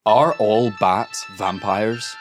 Are all bats vampires?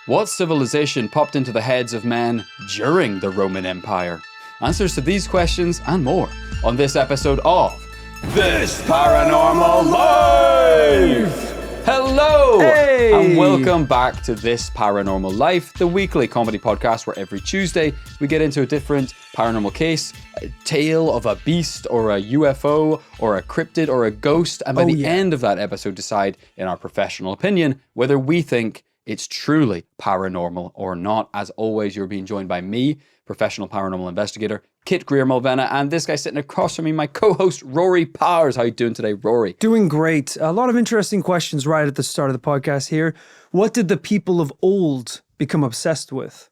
What civilization popped into the heads of men during the Roman Empire? Answers to these questions and more on this episode of This Paranormal Life! Hello! Hey! And welcome back to This Paranormal Life, the weekly comedy podcast where every Tuesday we get into a different paranormal case, a tale of a beast or a UFO or a cryptid or a ghost, and by the end of that episode decide, in our professional opinion, whether we think it's truly paranormal or not. As always, you're being joined by me, professional paranormal investigator Kit Greer-Mulvena, and this guy sitting across from me, my co-host Rory Powers. How you doing today, Rory? Doing great. A lot of interesting questions right at the start of the podcast here. What did the people of old become obsessed with?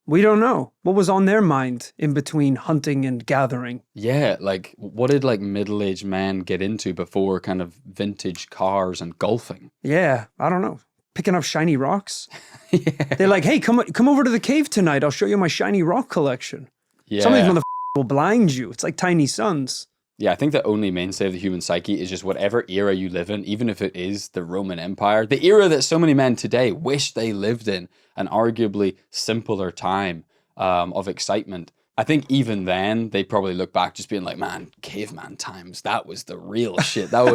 We don't know. What was on their mind in between hunting and gathering? Yeah, like what did middle-aged men get into before kind of vintage cars and golfing? Yeah, I don't know. Picking up shiny rocks? Yeah. They're like, hey, come over to the cave tonight. I'll show you my shiny rock collection. Yeah. Some of these motherfuckers will blind you. It's like tiny suns. Yeah, I think the only mainstay of the human psyche is just whatever era you live in, even if it is the Roman Empire, the era that so many men today wish they lived in, an arguably simpler time of excitement. I think even then they probably look back just being like, man, caveman times, that was the real shit. That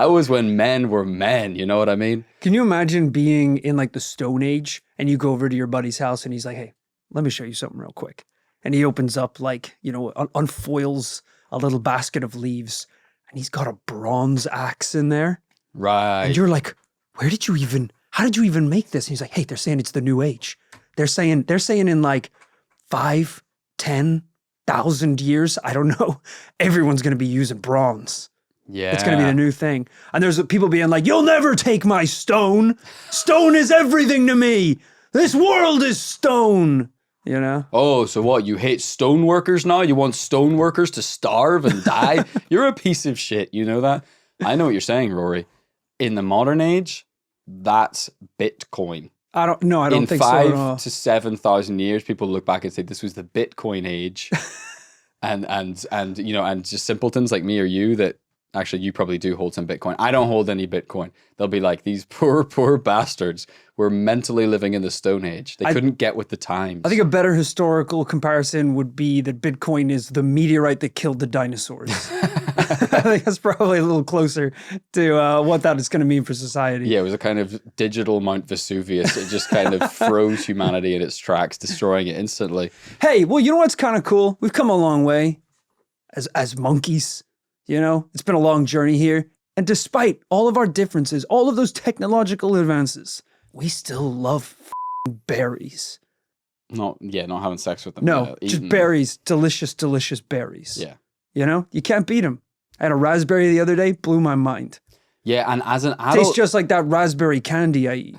was when men were men, you know what I mean? Can you imagine being in like the Stone Age and you go over to your buddy's house and he's like, hey, let me show you something real quick. And he opens up unfoils a little basket of leaves and he's got a bronze axe in there. Right. And you're like, how did you even make this? And he's like, hey, they're saying it's the new age. They're saying in like 5,000-10,000 years, I don't know, everyone's going to be using bronze. Yeah. It's going to be the new thing. And there's people being like, you'll never take my stone. Stone is everything to me. This world is stone. You know? Oh, so what? You hate stone workers now? You want stone workers to starve and die? You're a piece of shit. You know that? I know what you're saying, Rory. In the modern age, that's Bitcoin. I don't think so. In 5,000 to 7,000 years, people look back and say this was the Bitcoin age. and just simpletons like me or you that actually you probably do hold some Bitcoin. I don't hold any Bitcoin. They'll be like, these poor bastards were mentally living in the Stone Age. They couldn't get with the times. I think a better historical comparison would be that Bitcoin is the meteorite that killed the dinosaurs. I think that's probably a little closer to what that is going to mean for society. Yeah, it was a kind of digital Mount Vesuvius. It just kind of froze humanity in its tracks, destroying it instantly. Hey, well, you know what's kind of cool? We've come a long way as monkeys. You know, it's been a long journey here. And despite all of our differences, all of those technological advances, we still love berries. Not having sex with them. No, just berries. Delicious, delicious berries. Yeah. You know, you can't beat them. I had a raspberry the other day, blew my mind. Yeah, and as an adult... Tastes just like that raspberry candy I eat.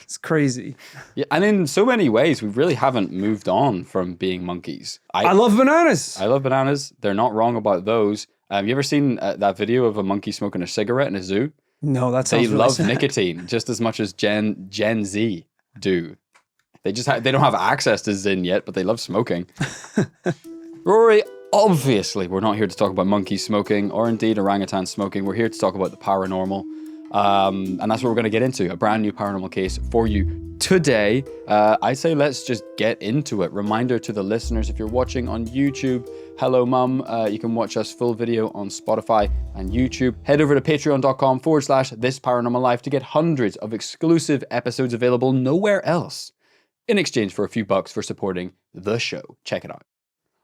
It's crazy. Yeah, and in so many ways, we really haven't moved on from being monkeys. I love bananas. I love bananas. They're not wrong about those. You ever seen that video of a monkey smoking a cigarette in a zoo? No, that sounds They really love sad. nicotine just as much as Gen Z do. They don't have access to Zyn yet, but they love smoking. Rory, obviously, we're not here to talk about monkeys smoking or indeed orangutan smoking. We're here to talk about the paranormal. And that's what we're going to get into, a brand new paranormal case for you today. I'd say let's just get into it. Reminder to the listeners, if you're watching on YouTube, hello mum, you can watch us full video on Spotify and YouTube. Head over to patreon.com/This Paranormal Life to get hundreds of exclusive episodes available nowhere else in exchange for a few bucks for supporting the show. Check it out.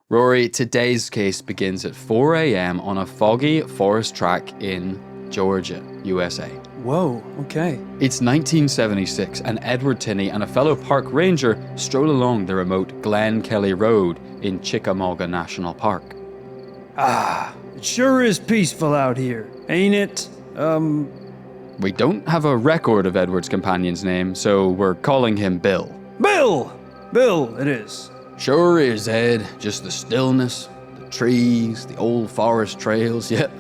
Rory, today's case begins at 4 a.m. on a foggy forest track in Georgia, USA. Whoa, okay. It's 1976, and Edward Tenny and a fellow park ranger stroll along the remote Glen Kelly Road in Chickamauga National Park. It sure is peaceful out here, ain't it? We don't have a record of Edward's companion's name, so we're calling him Bill. Bill! Bill, it is. Sure is, Ed. Just the stillness, the trees, the old forest trails. Yep,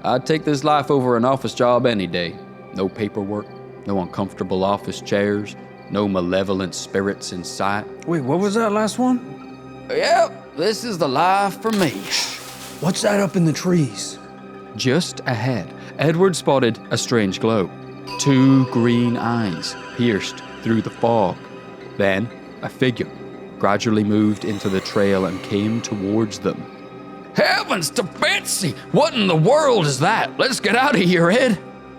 I'd take this life over an office job any day. No paperwork, no uncomfortable office chairs, no malevolent spirits in sight. Wait, what was that last one? Yep, this is the life for me. What's that up in the trees? Just ahead, Edward spotted a strange glow. 2 green eyes pierced through the fog. Then, a figure gradually moved into the trail and came towards them. Heavens to Betsy! What in the world is that? Let's get out of here, Ed!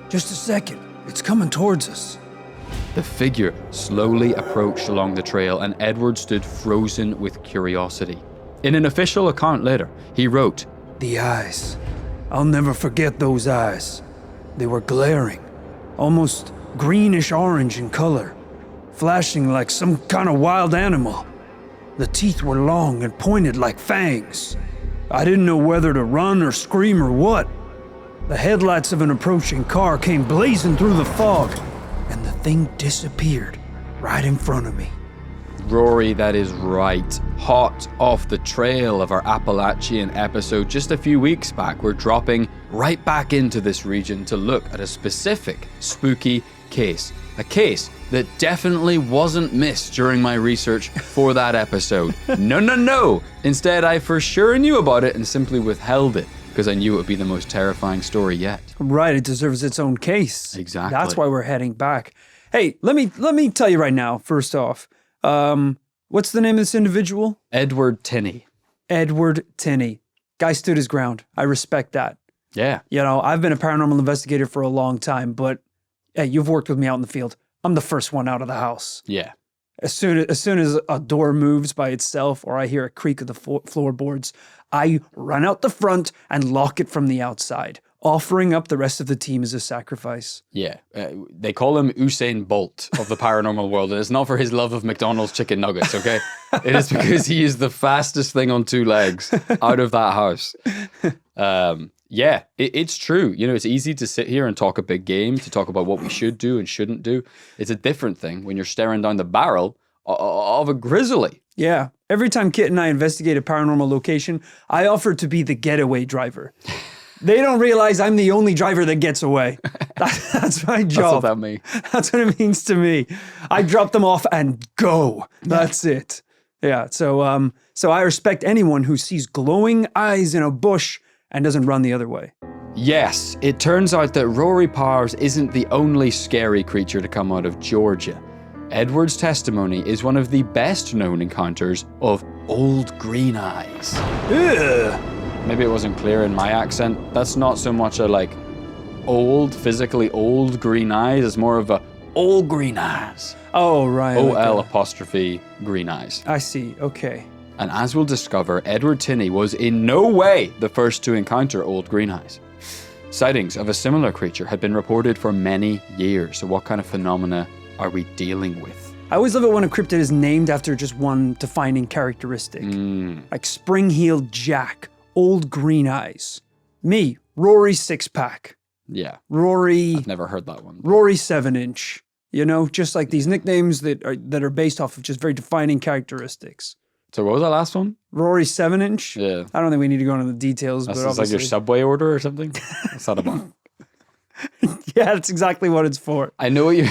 Just a second. It's coming towards us. The figure slowly approached along the trail, and Edward stood frozen with curiosity. In an official account later, he wrote, The eyes. I'll never forget those eyes. They were glaring, almost greenish-orange in color, flashing like some kind of wild animal. The teeth were long and pointed like fangs. I didn't know whether to run or scream or what. The headlights of an approaching car came blazing through the fog, and the thing disappeared right in front of me. Rory, that is right. Hot off the trail of our Appalachian episode just a few weeks back, we're dropping right back into this region to look at a specific spooky case. A case that definitely wasn't missed during my research for that episode. No. Instead, I for sure knew about it and simply withheld it because I knew it would be the most terrifying story yet. Right, it deserves its own case. Exactly. That's why we're heading back. Hey, let me tell you right now, first off, what's the name of this individual? Edward Tenny. Edward Tenny. Guy stood his ground. I respect that. Yeah. You know, I've been a paranormal investigator for a long time, but hey, you've worked with me out in the field. I'm the first one out of the house. Yeah. As soon as a door moves by itself or I hear a creak of the floorboards, I run out the front and lock it from the outside, offering up the rest of the team as a sacrifice. Yeah. They call him Usain Bolt of the paranormal world, and it's not for his love of McDonald's chicken nuggets, okay? It is because he is the fastest thing on 2 legs out of that house. Yeah, it's true. You know, it's easy to sit here and talk a big game, to talk about what we should do and shouldn't do. It's a different thing when you're staring down the barrel of a grizzly. Yeah. Every time Kit and I investigate a paranormal location, I offer to be the getaway driver. They don't realize I'm the only driver that gets away. That's my job. That's what that means. That's what it means to me. I drop them off and go. That's it. Yeah. So I respect anyone who sees glowing eyes in a bush and doesn't run the other way. Yes, it turns out that Rory Powers isn't the only scary creature to come out of Georgia. Edward's testimony is one of the best known encounters of old green eyes. Ugh. Maybe it wasn't clear in my accent. That's not so much a physically old green eyes. It's more of a old green eyes. Oh, right. O-L apostrophe green eyes. I see. Okay. And as we'll discover, Edward Tenny was in no way the first to encounter old green eyes. Sightings of a similar creature had been reported for many years. So what kind of phenomena are we dealing with? I always love it when a cryptid is named after just one defining characteristic. Like Spring-Heeled Jack, Old Green Eyes. Me, Rory 6-pack. Yeah. Rory... I've never heard that one. Rory 7-inch. You know, just like these nicknames that are based off of just very defining characteristics. So what was that last one? Rory 7-inch? Yeah. I don't think we need to go into the details, That's but just like your Subway order or something? What's that about? Yeah, that's exactly what it's for. I know what you...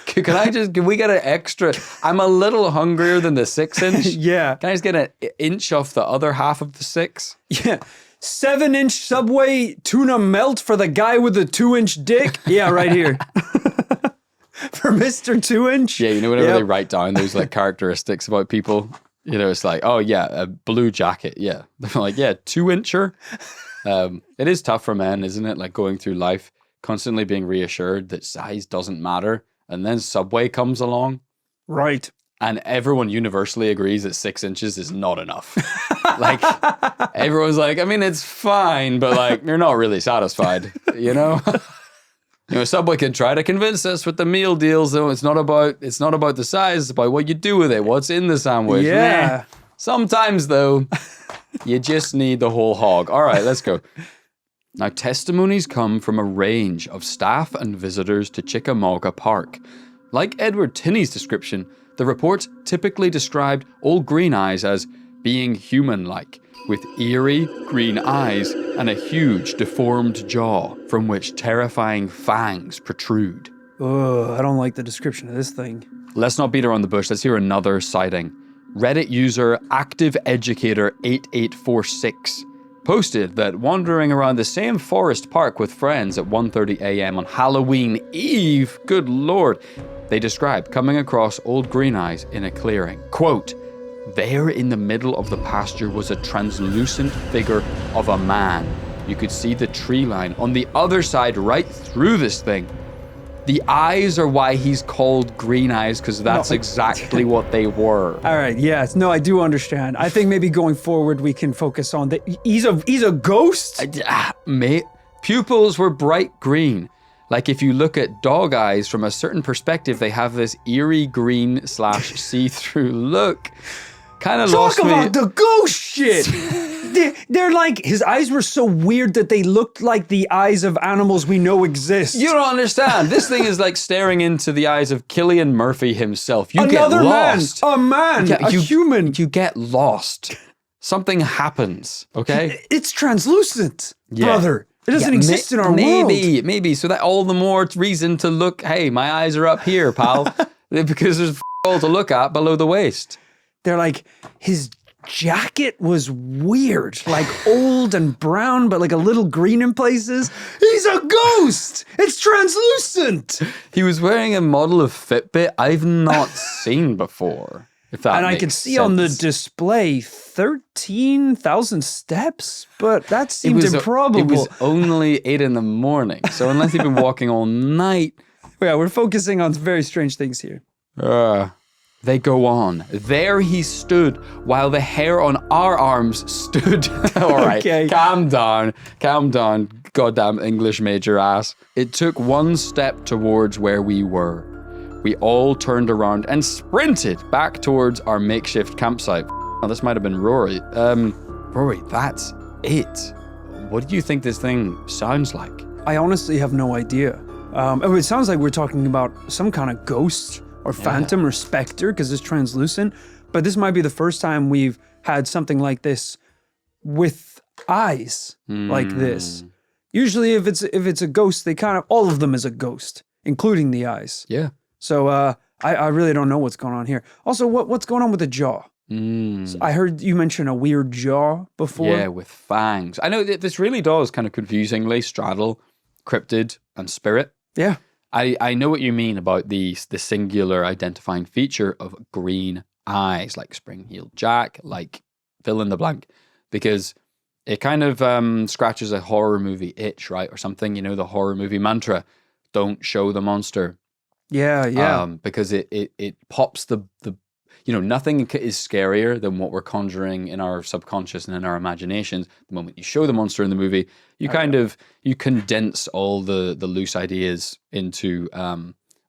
Can we get an extra... I'm a little hungrier than the 6-inch. Yeah. Can I just get an inch off the other half of the 6? Yeah. 7-inch Subway tuna melt for the guy with the 2-inch dick? Yeah, right here. For Mr. 2-inch? Yeah, you know, whenever they write down those characteristics about people, you know, it's like, oh yeah, a blue jacket. Yeah. They're like, yeah, 2-incher. It is tough for men, isn't it? Like going through life, constantly being reassured that size doesn't matter. And then Subway comes along. Right. And everyone universally agrees that 6 inches is not enough. Everyone's like, I mean, it's fine, but you're not really satisfied, you know? You know, Subway can try to convince us with the meal deals, though. It's not about the size, it's about what you do with it, what's in the sandwich. Yeah. Sometimes, though, you just need the whole hog. All right, let's go. Now, testimonies come from a range of staff and visitors to Chickamauga Park. Like Edward Tenny's description, the reports typically described old green eyes as being human-like, with eerie green eyes and a huge deformed jaw from which terrifying fangs protrude. Oh, I don't like the description of this thing. Let's not beat around the bush. Let's hear another sighting. Reddit user ActiveEducator8846 posted that wandering around the same forest park with friends at 1:30 a.m. on Halloween Eve, good lord, they described coming across old green eyes in a clearing. Quote, there in the middle of the pasture was a translucent figure of a man. You could see the tree line on the other side right through this thing. The eyes are why he's called green eyes, because that's exactly what they were. All right, yes. No, I do understand. I think maybe going forward we can focus on that. He's a ghost? Mate, pupils were bright green. Like if you look at dog eyes from a certain perspective, they have this eerie green / see-through look. Kind of lost me. Talk about the ghost shit! They're like, his eyes were so weird that they looked like the eyes of animals we know exist. You don't understand. This thing is like staring into the eyes of Cillian Murphy himself. You Another get lost. A man, a human. You get lost. Something happens, okay? It's translucent, brother. It doesn't exist in our world. Maybe. So that all the more reason to look, hey, my eyes are up here, pal. Because there's all to look at below the waist. They're like, his jacket was weird, like old and brown, but like a little green in places. He's a ghost! It's translucent! He was wearing a model of Fitbit I've not seen before. If that and makes I could see sense. on the display 13,000 steps, but that seemed improbable. It was only 8 a.m, so unless you've been walking all night. Yeah, we're focusing on very strange things here. They go on. There he stood while the hair on our arms stood. All right, Okay. Calm down, goddamn English major ass. It took one step towards where we were. We all turned around and sprinted back towards our makeshift campsite. Oh, this might have been Rory. Rory, that's it. What do you think this thing sounds like? I honestly have no idea. It sounds like we're talking about some kind of ghost or phantom or specter because it's translucent. But this might be the first time we've had something like this with eyes like this. Usually if it's a ghost, they kind of, all of them is a ghost, including the eyes. Yeah. So I really don't know what's going on here. Also, what's going on with the jaw? So I heard you mention a weird jaw before. Yeah, with fangs. I know that this really does kind of confusingly straddle cryptid and spirit. Yeah. I know what you mean about the singular identifying feature of green eyes, like Spring-Heeled Jack, like fill in the blank, because it kind of scratches a horror movie itch, right? Or something, you know, the horror movie mantra, don't show the monster. Yeah. Because it pops the nothing is scarier than what we're conjuring in our subconscious and in our imaginations. The moment you show the monster in the movie, you you condense all the loose ideas into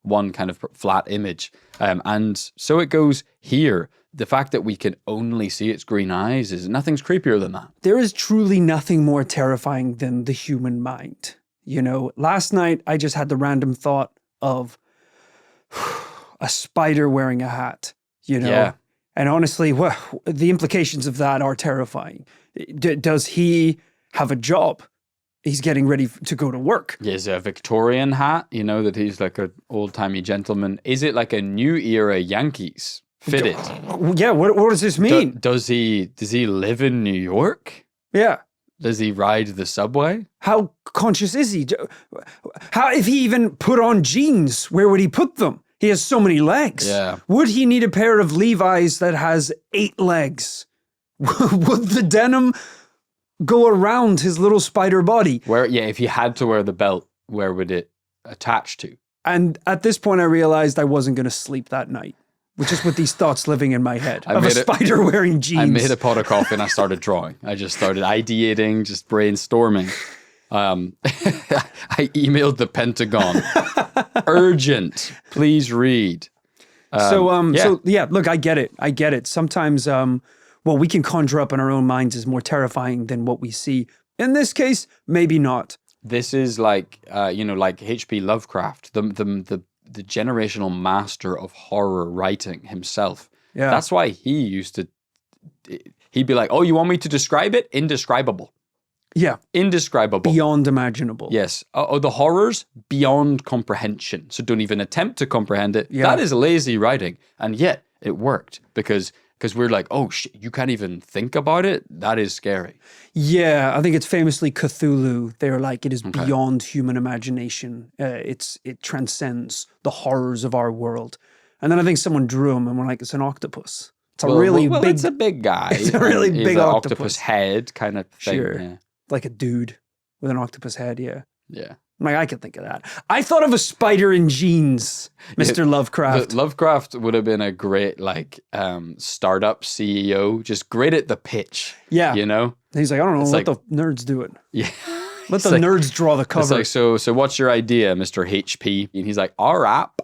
one kind of flat image. And so it goes here. The fact that we can only see its green eyes is nothing's creepier than that. There is truly nothing more terrifying than the human mind. You know, last night I just had the random thought of a spider wearing a hat. You know, Yeah. And honestly, the implications of that are terrifying. Does he have a job? He's getting ready to go to work. Yeah, is it a Victorian hat? You know, that he's like an old-timey gentleman. Is it like a new era Yankees fitted? Yeah, what does this mean? Does he live in New York? Yeah. Does he ride the subway? How conscious is he? How, if he even put on jeans, where would he put them? He has so many legs. Yeah. Would he need a pair of Levi's that has 8 legs? Would the denim go around his little spider body? If he had to wear the belt, where would it attach to? And at this point, I realized I wasn't going to sleep that night, with these thoughts living in my head of a spider wearing jeans. I made a pot of coffee and I started drawing. I just started ideating, just brainstorming. I emailed the Pentagon. Urgent. Please read. Look, I get it. Sometimes what we can conjure up in our own minds is more terrifying than what we see. In this case, maybe not. This is like like H.P. Lovecraft, the generational master of horror writing himself. Yeah. That's why he'd be like, "Oh, you want me to describe it? Indescribable." Yeah. Indescribable. Beyond imaginable. Yes. The horrors beyond comprehension. So don't even attempt to comprehend it. Yeah. That is lazy writing. And yet it worked because because we're like, oh, you can't even think about it. That is scary. Yeah, I think it's famously Cthulhu. They're like, it is beyond human imagination. It transcends the horrors of our world. And then I think someone drew him and we're like, it's an octopus. It's a really big... It's a big guy. It's a really big octopus head kind of thing. Sure. Yeah. Like a dude with an octopus head, yeah. Yeah. Like, I could think of that. I thought of a spider in jeans, Mr. Lovecraft. Lovecraft would have been a great, like, startup CEO, just great at the pitch. Yeah. You know? He's like, I don't know, let the nerds do it. Yeah. Let the nerds draw the cover. It's like, so what's your idea, Mr. HP? And he's like, our app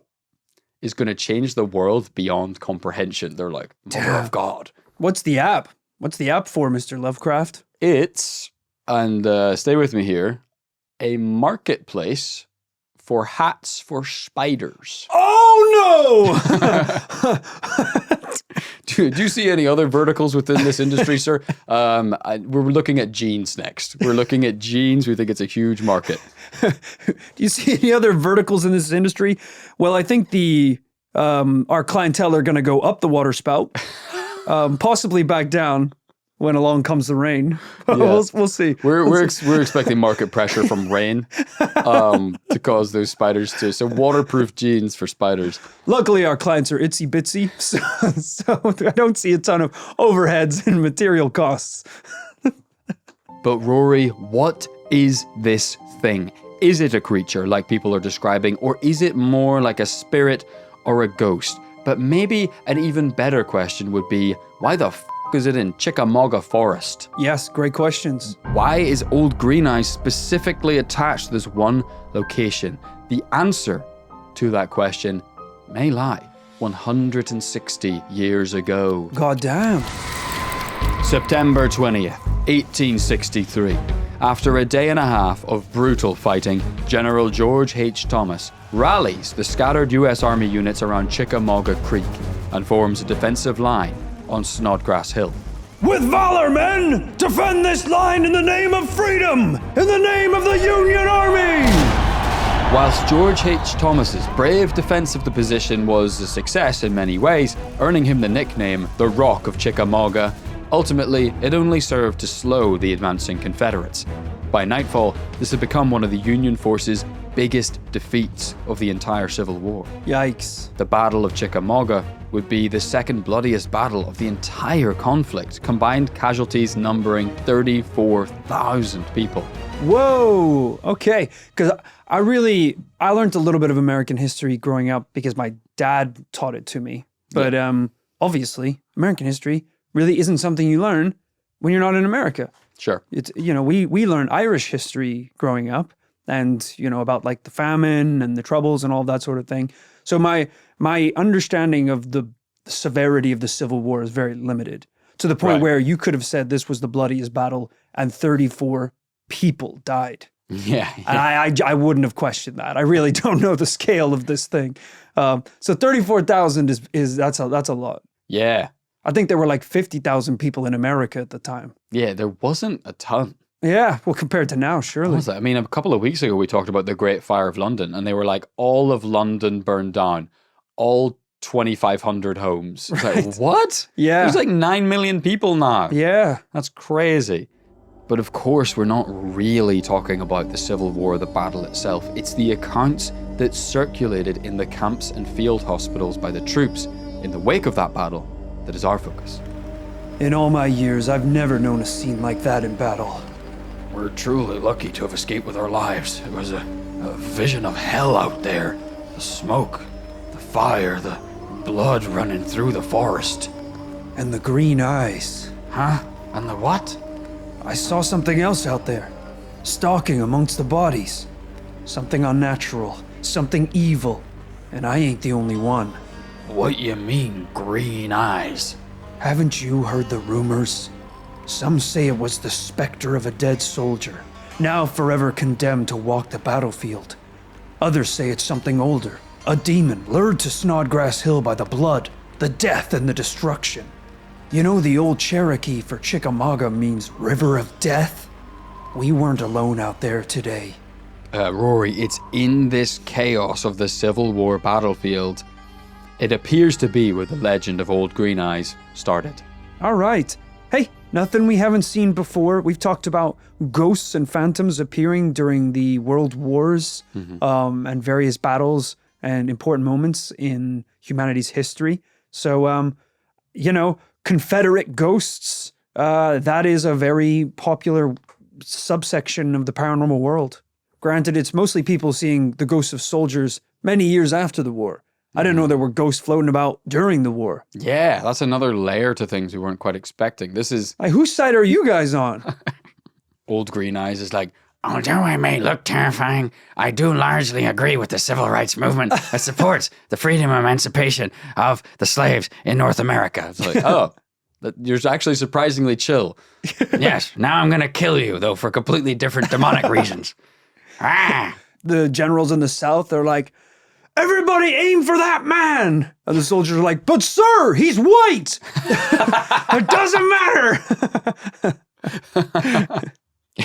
is going to change the world beyond comprehension. They're like, mother of God. What's the app? What's the app for, Mr. Lovecraft? It's, and stay with me here, a marketplace for hats for spiders. Oh, no! Do you see any other verticals within this industry, sir? We're looking at jeans next. We're looking at jeans. We think it's a huge market. Do you see any other verticals in this industry? Well, I think our clientele are going to go up the water spout, possibly back down when along comes the rain. Yeah. We'll see. We're expecting market pressure from rain to cause those spiders to. So waterproof jeans for spiders. Luckily, our clients are itsy bitsy, so I don't see a ton of overheads and material costs. But Rory, what is this thing? Is it a creature like people are describing, or is it more like a spirit or a ghost? But maybe an even better question would be, why the is it in Chickamauga Forest? Yes, great questions. Why is Old Green Eyes specifically attached to this one location? The answer to that question may lie 160 years ago. God damn. September 20th, 1863. After a day and a half of brutal fighting, General George H. Thomas rallies the scattered U.S. Army units around Chickamauga Creek and forms a defensive line on Snodgrass Hill. With valor, men! Defend this line in the name of freedom! In the name of the Union Army! Whilst George H. Thomas's brave defense of the position was a success in many ways, earning him the nickname the Rock of Chickamauga, ultimately it only served to slow the advancing Confederates. By nightfall, this had become one of the Union forces' biggest defeats of the entire Civil War. Yikes. The Battle of Chickamauga would be the second bloodiest battle of the entire conflict, combined casualties numbering 34,000 people. Whoa, okay. Because I learned a little bit of American history growing up because my dad taught it to me. But obviously, American history really isn't something you learn when you're not in America. Sure. It's, we learned Irish history growing up and, about like the famine and the Troubles and all that sort of thing. So my understanding of the severity of the Civil War is very limited to the point where you could have said this was the bloodiest battle and 34 people died. Yeah. And I wouldn't have questioned that. I really don't know the scale of this thing. So 34,000 that's a lot. Yeah. I think there were like 50,000 people in America at the time. Yeah, there wasn't a ton. Yeah, well, compared to now, surely. I mean, a couple of weeks ago, we talked about the Great Fire of London, and they were like, all of London burned down, all 2,500 homes. It's like, what? Yeah. There's like 9 million people now. Yeah. That's crazy. But of course, we're not really talking about the Civil War, the battle itself. It's the accounts that circulated in the camps and field hospitals by the troops in the wake of that battle that is our focus. In all my years, I've never known a scene like that in battle. We're truly lucky to have escaped with our lives. It was a vision of hell out there. The smoke, the fire, the blood running through the forest. And the green eyes. Huh? And the what? I saw something else out there, stalking amongst the bodies. Something unnatural, something evil, and I ain't the only one. What you mean, green eyes? Haven't you heard the rumors? Some say it was the specter of a dead soldier, now forever condemned to walk the battlefield. Others say it's something older, a demon lured to Snodgrass Hill by the blood, the death, and the destruction. You know the old Cherokee for Chickamauga means river of death? We weren't alone out there today. Rory, it's in this chaos of the Civil War battlefield. It appears to be where the legend of Old Green Eyes started. All right. Hey, nothing we haven't seen before. We've talked about ghosts and phantoms appearing during the world wars and various battles and important moments in humanity's history. So, Confederate ghosts, that is a very popular subsection of the paranormal world. Granted, it's mostly people seeing the ghosts of soldiers many years after the war. I didn't know there were ghosts floating about during the war. Yeah, that's another layer to things we weren't quite expecting. This is... Like, whose side are you guys on? Old Green Eyes is like, Although I may look terrifying, I do largely agree with the civil rights movement that supports the freedom and emancipation of the slaves in North America. it's like, oh, you're actually surprisingly chill. Yes, now I'm going to kill you, though, for completely different demonic reasons. Ah! The generals in the South, they're like, everybody aim for that man. And the soldiers are like, but sir, he's white. It doesn't matter.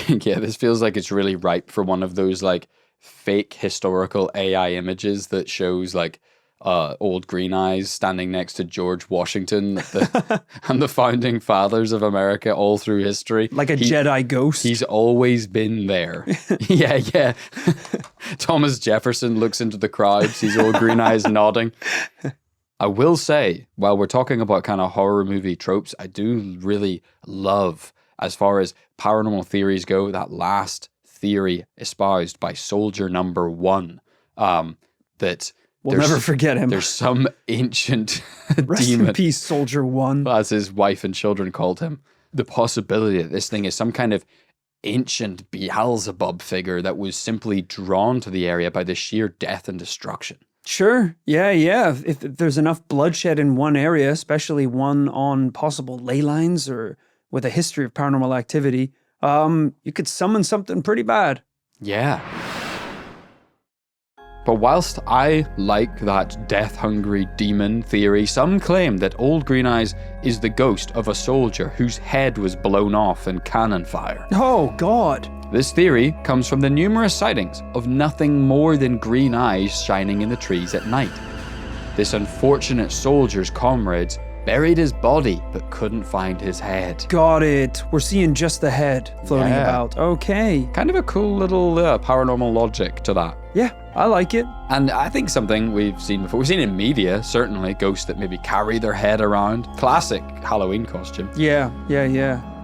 Yeah, this feels like it's really ripe for one of those like fake historical AI images that shows like Old Green Eyes standing next to George Washington and the founding fathers of America all through history. Like a Jedi ghost. He's always been there. Yeah. Thomas Jefferson looks into the crowd, sees Old Green Eyes nodding. I will say, while we're talking about kind of horror movie tropes, I do really love, as far as paranormal theories go, that last theory espoused by soldier number 1, that we'll never forget him. There's some ancient Rest demon. in peace, Soldier 1. As his wife and children called him. The possibility that this thing is some kind of ancient Beelzebub figure that was simply drawn to the area by the sheer death and destruction. Sure. Yeah. If there's enough bloodshed in one area, especially one on possible ley lines or with a history of paranormal activity, you could summon something pretty bad. Yeah. But whilst I like that death-hungry demon theory, some claim that Old Green Eyes is the ghost of a soldier whose head was blown off in cannon fire. Oh, God. This theory comes from the numerous sightings of nothing more than green eyes shining in the trees at night. This unfortunate soldier's comrades buried his body but couldn't find his head. Got it. We're seeing just the head floating about. Okay. Kind of a cool little paranormal logic to that. Yeah, I like it. And I think something we've seen before. We've seen in media, certainly, ghosts that maybe carry their head around. Classic Halloween costume. Yeah.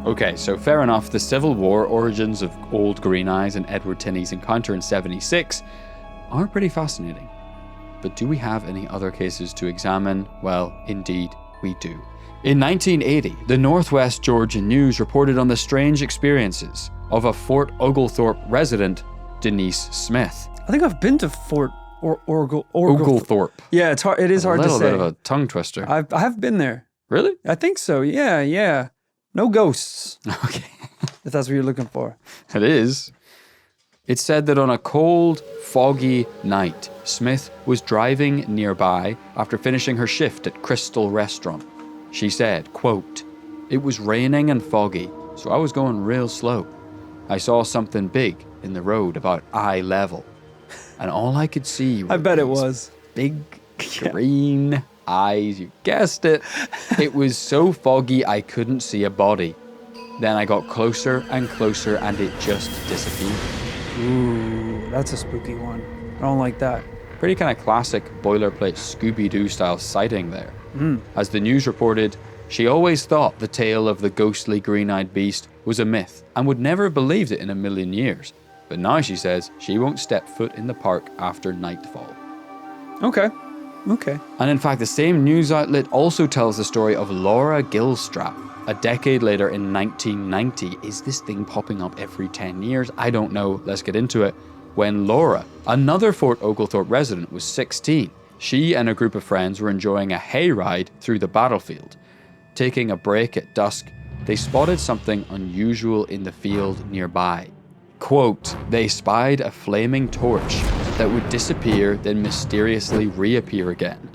Okay, so fair enough. The Civil War origins of Old Green Eyes and Edward Tenny's encounter in 76 are pretty fascinating. But do we have any other cases to examine? Well, indeed, we do. In 1980, the Northwest Georgian News reported on the strange experiences of a Fort Oglethorpe resident, Denise Smith. I think I've been to Fort Oglethorpe. Yeah, it is hard to say. A little bit of a tongue twister. I have been there. Really? I think so. Yeah. No ghosts. Okay. If that's what you're looking for. It is. It said that on a cold, foggy night, Smith was driving nearby after finishing her shift at Crystal Restaurant. She said, quote, "It was raining and foggy, so I was going real slow. I saw something big in the road about eye level, and all I could see were I bet it these was. big green eyes. You guessed it. It was so foggy I couldn't see a body. Then I got closer and closer and it just disappeared." Ooh, that's a spooky one. I don't like that. Pretty kind of classic boilerplate Scooby-Doo style sighting there. As the news reported, she always thought the tale of the ghostly green-eyed beast was a myth and would never have believed it in a million years. But now she says she won't step foot in the park after nightfall. Okay. And in fact, the same news outlet also tells the story of Laura Gilstrap. A decade later in 1990, is this thing popping up every 10 years? I don't know. Let's get into it. When Laura, another Fort Oglethorpe resident, was 16, she and a group of friends were enjoying a hayride through the battlefield. Taking a break at dusk, they spotted something unusual in the field nearby. Quote, "They spied a flaming torch that would disappear, then mysteriously reappear again.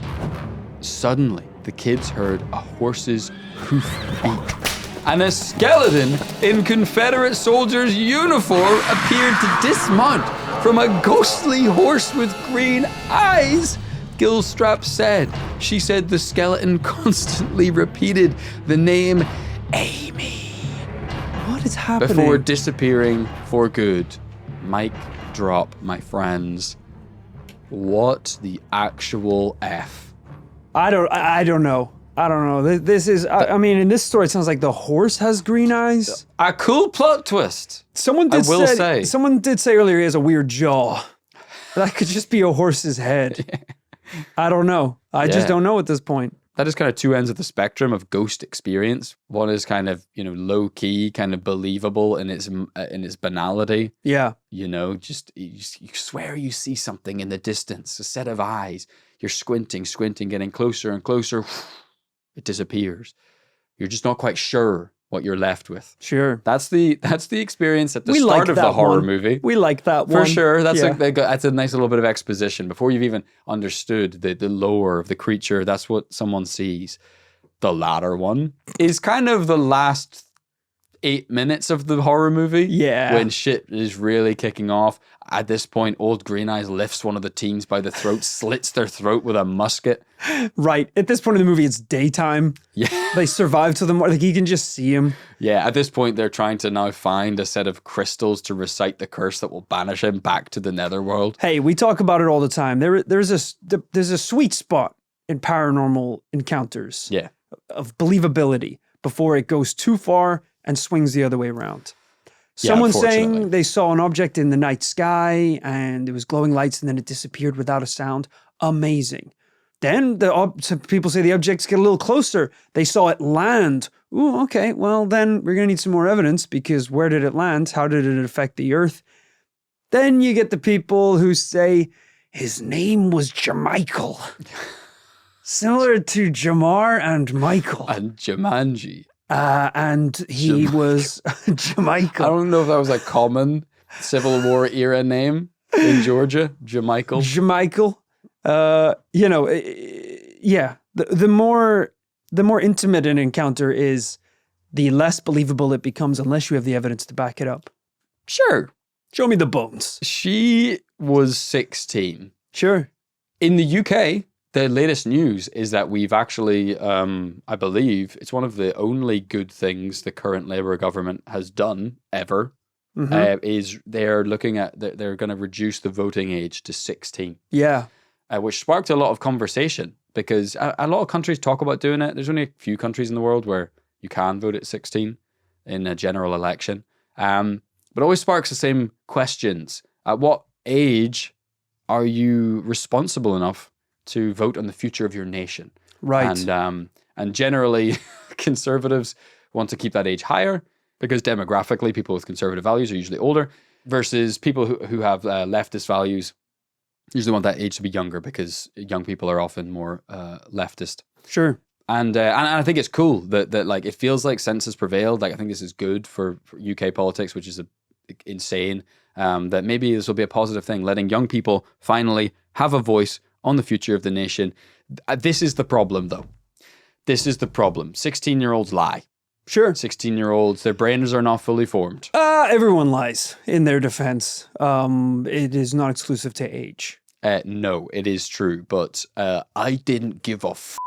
Suddenly, the kids heard a horse's hoof beat, and a skeleton in Confederate soldier's uniform appeared to dismount from a ghostly horse with green eyes Gilstrap said. She said the skeleton constantly repeated the name Amy What is happening? before disappearing for good. Mic drop, my friends. What the actual F? I don't know. I don't know. This is, I mean, in this story, it sounds like the horse has green eyes. A cool plot twist. Someone did say. Someone did say earlier he has a weird jaw. That could just be a horse's head. I don't know. I just don't know at this point. That is kind of two ends of the spectrum of ghost experience. One is kind of, low key, kind of believable in its banality. Yeah. Just you swear you see something in the distance, a set of eyes. You're squinting, getting closer and closer. It disappears. You're just not quite sure what you're left with. Sure. That's the experience at the start of the horror movie. We like that one. For sure. That's that's a nice little bit of exposition. Before you've even understood the lore of the creature, that's what someone sees. The latter one is kind of the last 8 minutes of the horror movie. Yeah. When shit is really kicking off. At this point, old Green Eyes lifts one of the teens by the throat, slits their throat with a musket. Right. At this point in the movie, it's daytime. Yeah. They survive to the morning. Like, he can just see him. Yeah, at this point, they're trying to now find a set of crystals to recite the curse that will banish him back to the netherworld. Hey, we talk about it all the time. There's a sweet spot in paranormal encounters. Yeah. Of believability before it goes too far and swings the other way around. Someone saying they saw an object in the night sky and it was glowing lights and then it disappeared without a sound. Amazing. Then some people say the objects get a little closer. They saw it land. Ooh, okay. Well, then we're going to need some more evidence because where did it land? How did it affect the earth? Then you get the people who say his name was Jermichael. Similar to Jamar and Michael. And Jumanji. And he was Jermichael. I don't know if that was a common Civil War era name in Georgia. Jermichael. Jermichael. Yeah. The more intimate an encounter is, the less believable it becomes unless you have the evidence to back it up. Sure. Show me the bones. She was 16. Sure. In the UK, the latest news is that we've actually, I believe, it's one of the only good things the current Labour government has done ever, is they're looking at, they're going to reduce the voting age to 16. Yeah. Which sparked a lot of conversation because a lot of countries talk about doing it. There's only a few countries in the world where you can vote at 16 in a general election. But it always sparks the same questions. At what age are you responsible enough to vote on the future of your nation? Right. And generally, conservatives want to keep that age higher because demographically, people with conservative values are usually older versus people who have leftist values usually want that age to be younger because young people are often more leftist. Sure. And I think it's cool that like it feels like sense has prevailed. Like I think this is good for UK politics, which is insane. That maybe this will be a positive thing, letting young people finally have a voice on the future of the nation. This is the problem, though. This is the problem. 16-year-olds lie. Sure. 16-year-olds, their brains are not fully formed. Everyone lies in their defense. It is not exclusive to age. No, it is true, but I didn't give a f***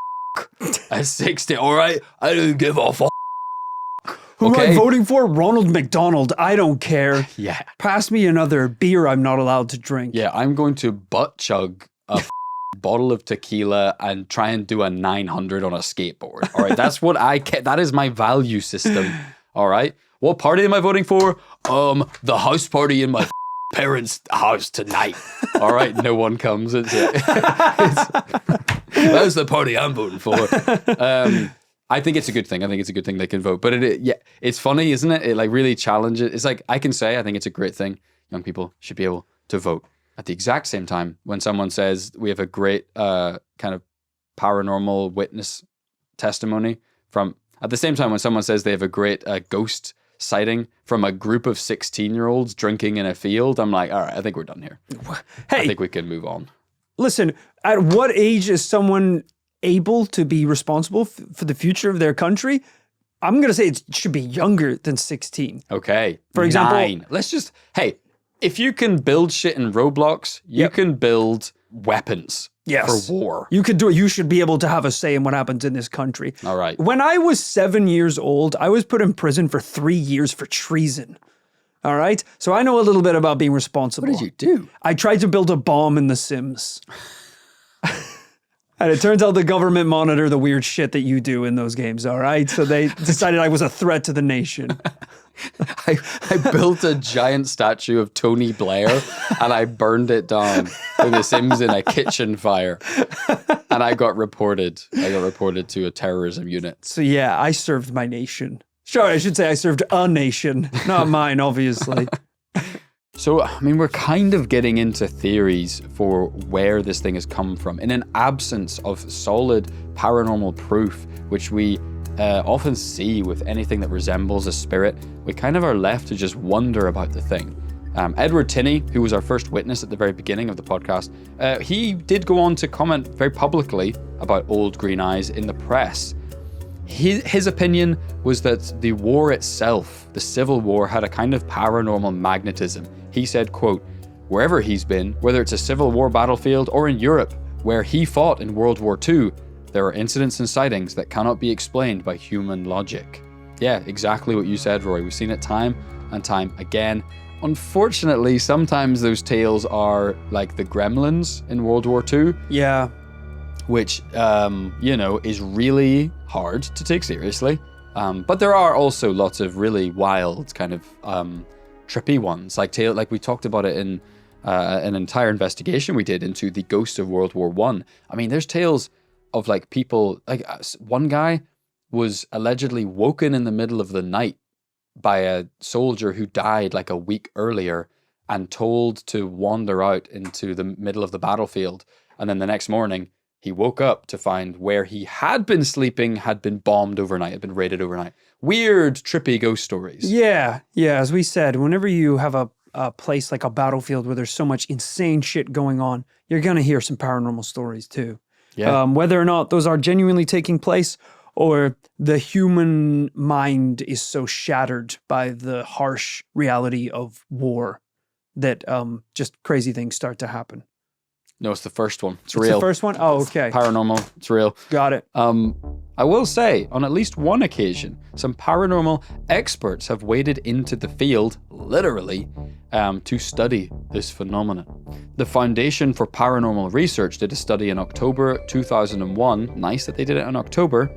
at 16. All right, I didn't give a f***. Who am I voting for? Ronald McDonald. I don't care. Yeah. Pass me another beer I'm not allowed to drink. Yeah, I'm going to butt chug a bottle of tequila and try and do a 900 on a skateboard. All right, that's what that is my value system. All right. What party am I voting for? The house party in my parents' house tonight. All right, no one comes. That's the party I'm voting for. I think it's a good thing. I think it's a good thing they can vote. But it's funny, isn't it? It like really challenges. It's like I can say I think it's a great thing. Young people should be able to vote. At the exact same time, when someone says we have a great kind of paranormal witness testimony from, at the same time when someone says they have a great ghost sighting from a group of 16-year-olds drinking in a field, I'm like, all right, I think we're done here. Hey, I think we can move on. Listen, at what age is someone able to be responsible for the future of their country? I'm going to say it should be younger than 16. Okay. For example, 9. Let's just, hey, if you can build shit in Roblox, you can build weapons Yes. for war. You could do it. You should be able to have a say in what happens in this country. All right. When I was 7 years old, I was put in prison for 3 years for treason. All right? So I know a little bit about being responsible. What did you do? I tried to build a bomb in The Sims. And it turns out the government monitor the weird shit that you do in those games, all right? So they decided I was a threat to the nation. I built a giant statue of Tony Blair and I burned it down in The Sims in a kitchen fire. And I got reported. To a terrorism unit. So yeah, I served my nation. Sure, I should say I served a nation, not mine, obviously. So, I mean, we're kind of getting into theories for where this thing has come from. In an absence of solid paranormal proof, which we often see with anything that resembles a spirit, we kind of are left to just wonder about the thing. Edward Tenny, who was our first witness at the very beginning of the podcast, he did go on to comment very publicly about old green eyes in the press. His opinion was that the war itself, the Civil War, had a kind of paranormal magnetism. He said, quote, "Wherever he's been, whether it's a Civil War battlefield or in Europe, where he fought in World War II, there are incidents and sightings that cannot be explained by human logic." Yeah, exactly what you said, Rory. We've seen it time and time again. Unfortunately, sometimes those tales are like the gremlins in World War II. Yeah. Which, is really hard to take seriously. But there are also lots of really wild kind of trippy ones. Like we talked about it in an entire investigation we did into the ghosts of World War I. I mean, there's tales of like people, like one guy was allegedly woken in the middle of the night by a soldier who died like a week earlier and told to wander out into the middle of the battlefield. And then the next morning, he woke up to find where he had been sleeping had been bombed overnight, had been raided overnight. Weird, trippy ghost stories. Yeah. As we said, whenever you have a place like a battlefield where there's so much insane shit going on, you're going to hear some paranormal stories too. Yeah. Whether or not those are genuinely taking place or the human mind is so shattered by the harsh reality of war that just crazy things start to happen. No, it's the first one. It's It's real. the first one? Oh, okay. Paranormal. It's real. Got it. I will say, on at least one occasion, some paranormal experts have waded into the field, literally, to study this phenomenon. The Foundation for Paranormal Research did a study in October 2001. Nice that they did it in October,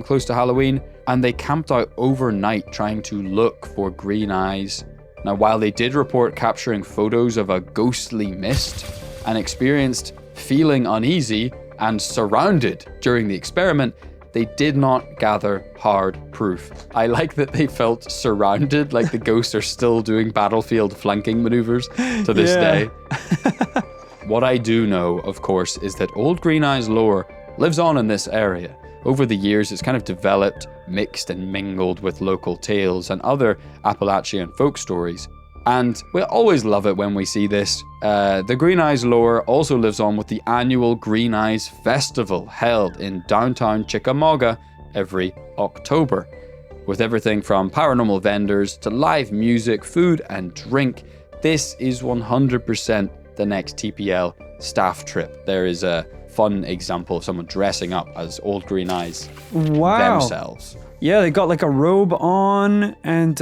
close to Halloween, and they camped out overnight trying to look for green eyes. Now, while they did report capturing photos of a ghostly mist and experienced feeling uneasy and surrounded during the experiment, they did not gather hard proof. I like that they felt surrounded, like the ghosts are still doing battlefield flanking maneuvers to this day. What I do know, of course, is that Old Green Eyes lore lives on in this area. Over the years, it's kind of developed, mixed and mingled with local tales and other Appalachian folk stories. And we always love it when we see this. The Green Eyes lore also lives on with the annual Green Eyes Festival held in downtown Chickamauga every October, with everything from paranormal vendors to live music, food and drink. This is 100% the next TPL staff trip. There is a fun example of someone dressing up as Old Green Eyes themselves. Yeah, they got like a robe on and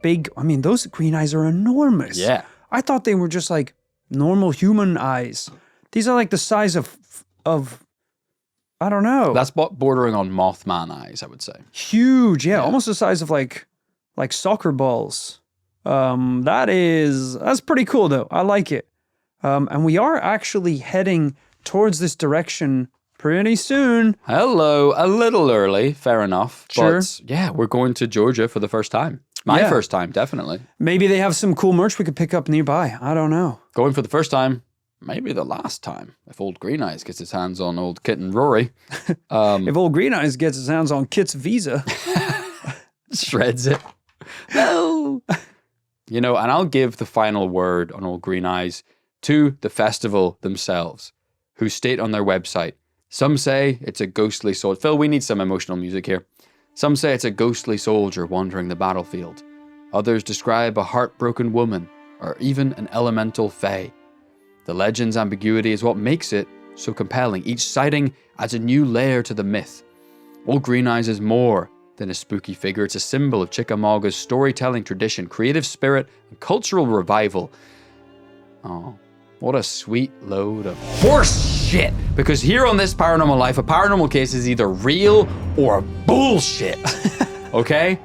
big. I mean, those green eyes are enormous. Yeah. I thought they were just like normal human eyes. These are like the size of I don't know. That's bordering on Mothman eyes, I would say. Huge, yeah, almost the size of like soccer balls. That's pretty cool though. I like it. And we are actually heading towards this direction pretty soon. Hello, a little early, fair enough. Sure. But yeah, we're going to Georgia for the first time. My first time, definitely. Maybe they have some cool merch we could pick up nearby. I don't know. Going for the first time, maybe the last time, if Old Green Eyes gets his hands on Old Kit and Rory. If Old Green Eyes gets his hands on Kit's visa. Shreds it. No. And I'll give the final word on Old Green Eyes to the festival themselves, who state on their website, some say it's a ghostly soldier. Phil, we need some emotional music here. Some say it's a ghostly soldier wandering the battlefield. Others describe a heartbroken woman, or even an elemental fae. The legend's ambiguity is what makes it so compelling. Each sighting adds a new layer to the myth. Old Green Eyes is more than a spooky figure. It's a symbol of Chickamauga's storytelling tradition, creative spirit, and cultural revival. Oh, what a sweet load of horse shit. Because here on This Paranormal Life, a paranormal case is either real or bullshit. Okay?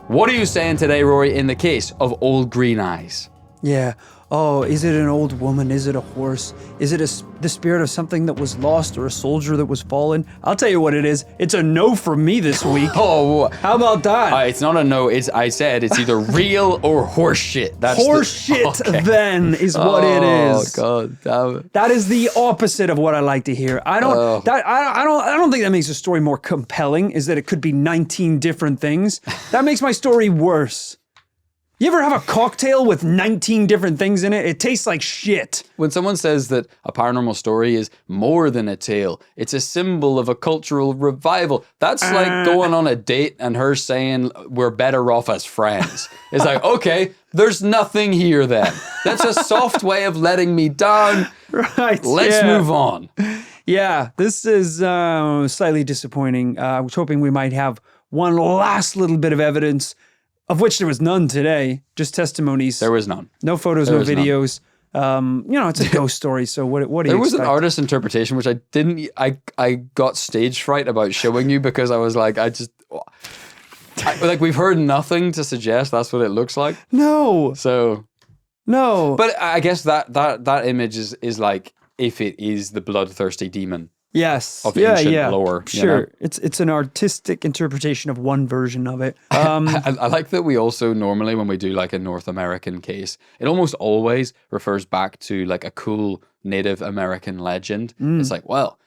What are you saying today, Rory, in the case of Old Green Eyes? Yeah. Oh, is it an old woman? Is it a horse? Is it the spirit of something that was lost or a soldier that was fallen? I'll tell you what it is. It's a no from me this week. Oh, how about that? It's not a no. I said it's either real or horse shit. That's horse shit, then, is what it is. Oh God, damn it. That is the opposite of what I like to hear. I don't think that makes a story more compelling. Is that it could be 19 different things? That makes my story worse. You ever have a cocktail with 19 different things in it? It tastes like shit. When someone says that a paranormal story is more than a tale, it's a symbol of a cultural revival. That's like going on a date and her saying we're better off as friends. It's like, okay, there's nothing here then. That's a soft way of letting me down. Right. Let's move on. Yeah, this is slightly disappointing. I was hoping we might have one last little bit of evidence, of which there was none today, just testimonies. There was none. No photos, no videos. It's a ghost story, so what do you expect? There was an artist interpretation, which I got stage fright about showing you because I was like, we've heard nothing to suggest that's what it looks like. No. So. No. But I guess that image is like, if it is the bloodthirsty demon. Yes. Of ancient lore. Sure. You know? It's an artistic interpretation of one version of it. I like that we also normally, when we do like a North American case, it almost always refers back to like a cool Native American legend. It's like, well,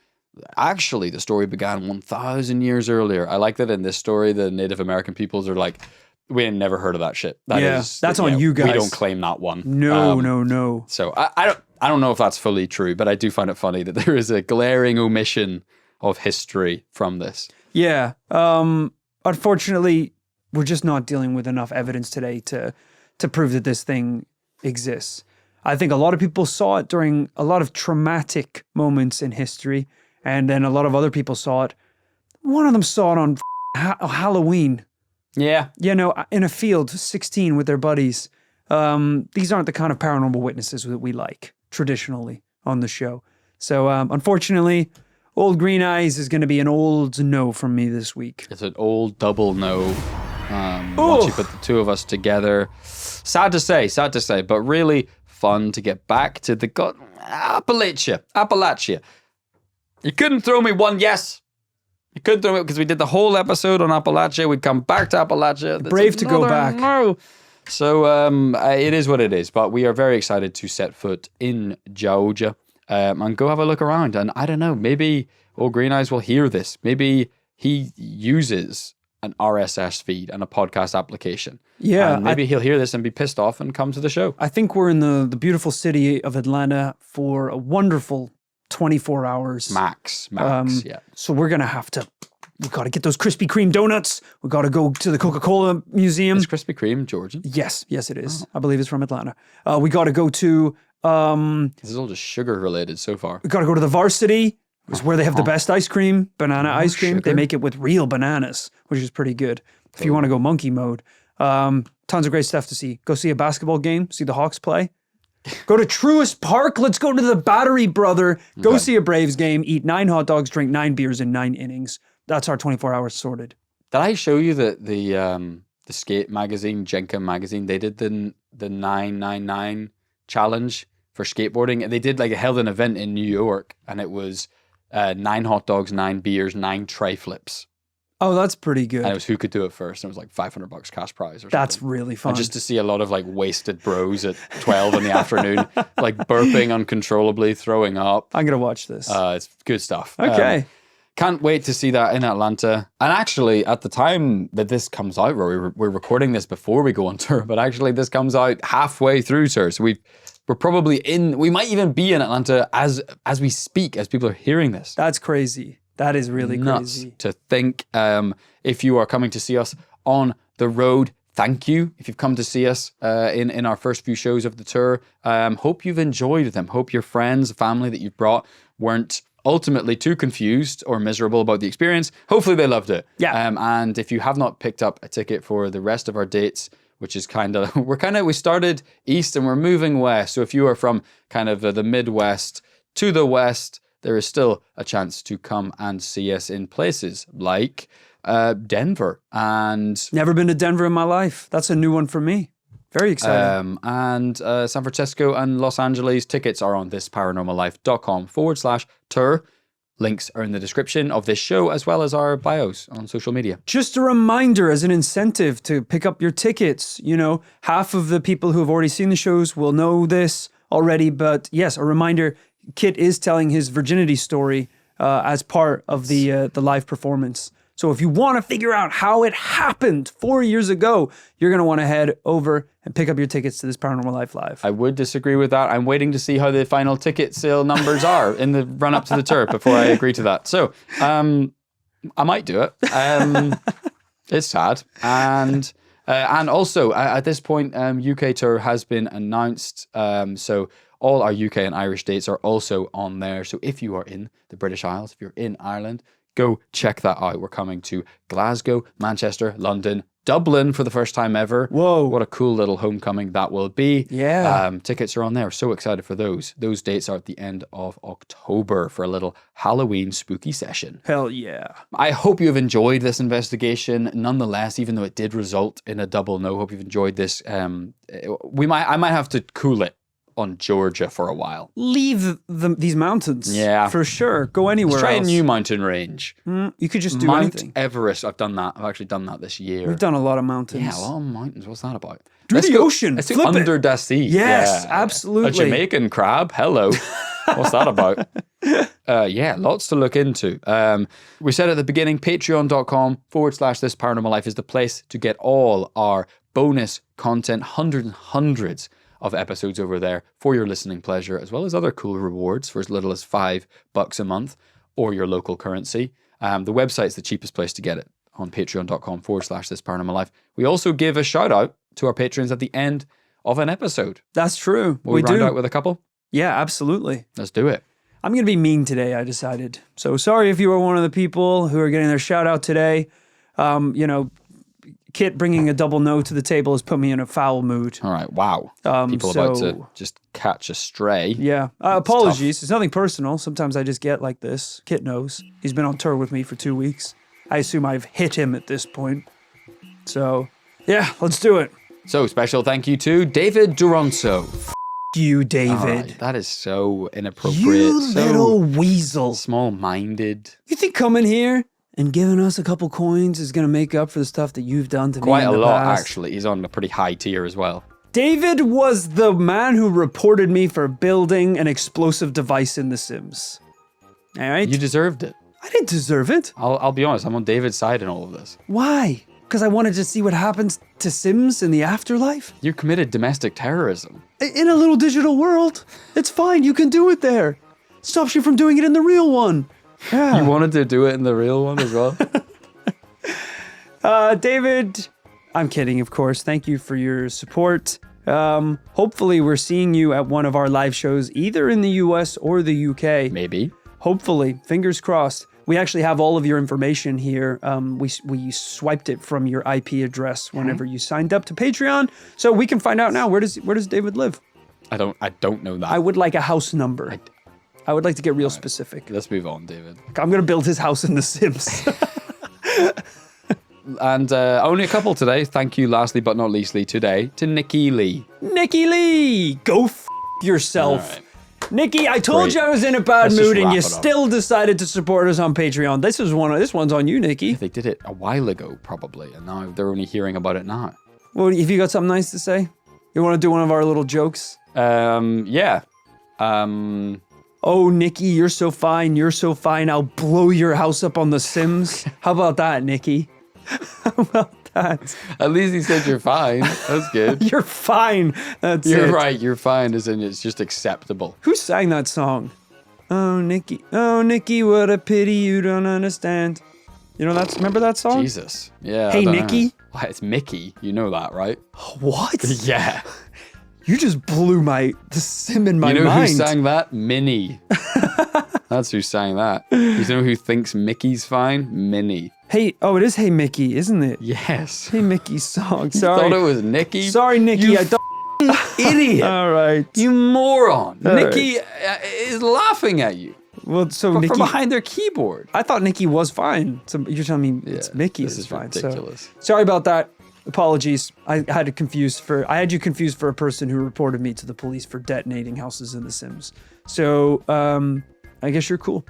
actually the story began 1,000 years earlier. I like that in this story, the Native American peoples are like, we ain't never heard of that shit. That's on you guys. We don't claim that one. No. So I don't know if that's fully true, but I do find it funny that there is a glaring omission of history from this. Yeah. Unfortunately, we're just not dealing with enough evidence today to prove that this thing exists. I think a lot of people saw it during a lot of traumatic moments in history, and then a lot of other people saw it. One of them saw it on Halloween. Yeah. In a field, 16 with their buddies. These aren't the kind of paranormal witnesses that we like traditionally on the show. So, unfortunately, Old Green Eyes is going to be an old no from me this week. It's an old double no. Once you put the two of us together. Sad to say, but really fun to get back to the Appalachia. You couldn't throw me one yes. You couldn't throw me because we did the whole episode on Appalachia. We'd come back to Appalachia. Brave to go back. No. So it is what it is, but we are very excited to set foot in Georgia and go have a look around. And I don't know, maybe Old Green Eyes will hear this. Maybe he uses an RSS feed and a podcast application. Yeah. And maybe he'll hear this and be pissed off and come to the show. I think we're in the beautiful city of Atlanta for a wonderful 24 hours. Max, yeah. So we're going to we've got to get those Krispy Kreme donuts. We've got to go to the Coca-Cola Museum. Is Krispy Kreme Georgian? Yes, it is. I believe it's from Atlanta. We got to go to... this is all just sugar related so far. We got to go to the Varsity. It's where they have the best ice cream, banana ice cream. Sugar. They make it with real bananas, which is pretty good. If you want to go monkey mode. Tons of great stuff to see. Go see a basketball game. See the Hawks play. Go to Truist Park. Let's go to the Battery Brother. Go see a Braves game. Eat 9 hot dogs. Drink 9 beers in 9 innings. That's our 24 hours sorted. Did I show you that the skate magazine, Jenkem magazine, they did the 999 challenge for skateboarding? They did held an event in New York, and it was 9 hot dogs, 9 beers, 9 tray flips. Oh, that's pretty good. And it was who could do it first. And it was like $500 cash prize or something. That's really fun. And just to see a lot of wasted bros at 12 in the afternoon, burping uncontrollably, throwing up. I'm going to watch this. It's good stuff. Okay. Can't wait to see that in Atlanta. And actually, at the time that this comes out, Rory, we're recording this before we go on tour, but actually this comes out halfway through tour. So we're probably we might even be in Atlanta as we speak, as people are hearing this. That's crazy. That is really nuts crazy to think. If you are coming to see us on the road, thank you. If you've come to see us in our first few shows of the tour, hope you've enjoyed them. Hope your friends, family that you've brought weren't ultimately too confused or miserable about the experience. Hopefully they loved it. Yeah. And if you have not picked up a ticket for the rest of our dates, which is we started east and we're moving west. So if you are from kind of the Midwest to the west, there is still a chance to come and see us in places like Denver and Never been to Denver in my life. That's a new one for me. Very exciting. and San Francisco and Los Angeles. Tickets are on thisparanormallife.com/tour. Links are in the description of this show as well as our bios on social media. Just a reminder as an incentive to pick up your tickets. You know, half of the people who have already seen the shows will know this already, but yes, a reminder, Kit is telling his virginity story as part of the live performance. So if you want to figure out how it happened 4 years ago, you're going to want to head over and pick up your tickets to this Paranormal Life Live. I would disagree with that. I'm waiting to see how the final ticket sale numbers are in the run up to the tour before I agree to that. So I might do it. It's sad. And also at this point, UK tour has been announced. So all our UK and Irish dates are also on there. So if you are in the British Isles, if you're in Ireland, go check that out. We're coming to Glasgow, Manchester, London, Dublin for the first time ever. Whoa. What a cool little homecoming that will be. Yeah. Tickets are on there. So excited for those. Those dates are at the end of October for a little Halloween spooky session. Hell yeah. I hope you have enjoyed this investigation. Nonetheless, even though it did result in a double no, hope you've enjoyed this. I might have to cool it on Georgia for a while. Leave these mountains. Yeah. For sure. Go anywhere Let's try else. a new mountain range. You could just do Mount anything. Everest. I've done that. I've actually done that this year. We've done a lot of mountains. Yeah, a lot of mountains. What's that about? Do the ocean. Let's do Flip under it. the sea. Yes, Yeah. absolutely. A Jamaican crab. Hello. What's that about? Yeah, lots to look into. We said at the beginning, patreon.com/this paranormal life is the place to get all our bonus content, hundreds and hundreds of episodes over there for your listening pleasure, as well as other cool rewards for as little as $5 a month or your local currency. The website's the cheapest place to get it on patreon.com/this paranormal life. We also give a shout out to our patrons at the end of an episode. That's true. Will we round out with a couple? Yeah, absolutely. Let's do it. I'm going to be mean today, I decided. So sorry if you were one of the people who are getting their shout out today. Kit bringing a double no to the table has put me in a foul mood. All right. Wow. People about to so- just catch a stray. Yeah. Apologies. It's nothing personal. Sometimes I just get like this. Kit knows. He's been on tour with me for 2 weeks. I assume I've hit him at this point. So, yeah, let's do it. So special thank you to David Duranzo. You, David. All right, that is so inappropriate. You so little weasel. small-minded. You think coming here and giving us a couple coins is going to make up for the stuff that you've done to me Quite in a the lot, past? actually. He's on a pretty high tier as well. David was the man who reported me for building an explosive device in The Sims. All right? You deserved it. I didn't deserve it. I'll be honest. I'm on David's side in all of this. Why? Because I wanted to see what happens to Sims in the afterlife? You committed domestic terrorism. In a little digital world. It's fine. You can do it there. Stops you from doing it in the real one. Yeah. You wanted to do it in the real one as well? David, I'm kidding, of course. Thank you for your support. Hopefully we're seeing you at one of our live shows, either in the US or the UK. Maybe. Hopefully, fingers crossed. We actually have all of your information here. We swiped it from your IP address whenever you signed up to Patreon, so we can find out now. Where does David live? I don't know that. I would like a house number. I would like to get real specific. Let's move on, David. I'm gonna build his house in The Sims. And only a couple today. Thank you, lastly but not leastly, today to Nikki Lee. Nikki Lee, go yourself. All right. Nikki, I told Great. you I was in a bad Let's just mood, and wrap you it up. still decided to support us on Patreon. This one's on you, Nikki. They did it a while ago, probably, and now they're only hearing about it now. Well, if you got something nice to say, you want to do one of our little jokes? Yeah. Oh, Nikki, you're so fine. You're so fine. I'll blow your house up on The Sims. How about that, Nikki? How about that? At least he said you're fine. That's good. You're fine. That's You're it. right. You're fine, as in it's just acceptable. Who sang that song? Oh, Nikki. Oh, Nikki, what a pity you don't understand. You know remember that song? Jesus. Yeah. Hey, I don't know. Nikki? Well, it's Mickey. You know that, right? What? Yeah. You just blew the sim in my You know mind. who sang that? Minnie. That's who sang that. You know who thinks Mickey's fine? Minnie. Hey, it is Hey Mickey, isn't it? Yes. Hey Mickey's song. You Sorry. thought it was Nikki? Sorry, Nikki. You I don't. idiot. All right. You moron. All Nikki is laughing at you Well, so from Nikki. behind their keyboard. I thought Nikki was fine. So you're telling me it's Mickey this is is fine. ridiculous. So sorry about that. Apologies. I had you confused for a person who reported me to the police for detonating houses in The Sims. So I guess you're cool.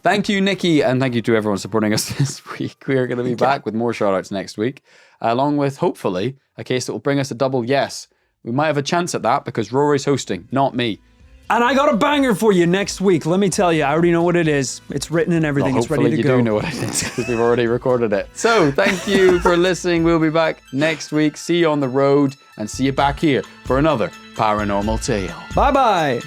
Thank you, Nikki, and thank you to everyone supporting us this week. We are going to be back with more shoutouts next week, along with, hopefully, a case that will bring us a double yes. We might have a chance at that because Rory's hosting, not me. And I got a banger for you next week. Let me tell you, I already know what it is. It's written and everything. It's ready to Hopefully go. you do know what it is because we've already recorded it. So thank you for listening. We'll be back next week. See you on the road and see you back here for another Paranormal Tale. Bye-bye.